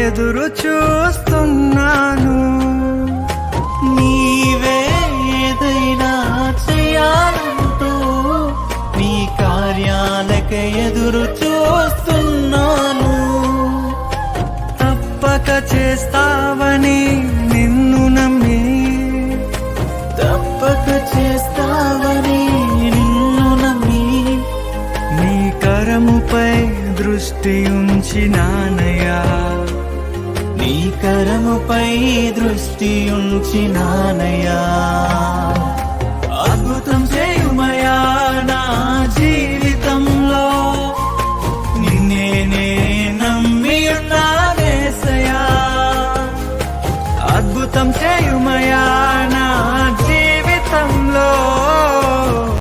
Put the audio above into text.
ఎదురు చూస్తున్నాను. నీవే ఏదైనా చేయాలంటూ నీ కార్యాలకే ఎదురు చూస్తున్నాను. తప్పక చేస్తావని నిన్ను నమ్మి, తప్పక చేస్తావని నిన్ను నమ్మి, నీ కరముపై దృష్టి ఉంచినానయ్యా, నీ కరముపై దృష్టి ఉంచినానయ్యా.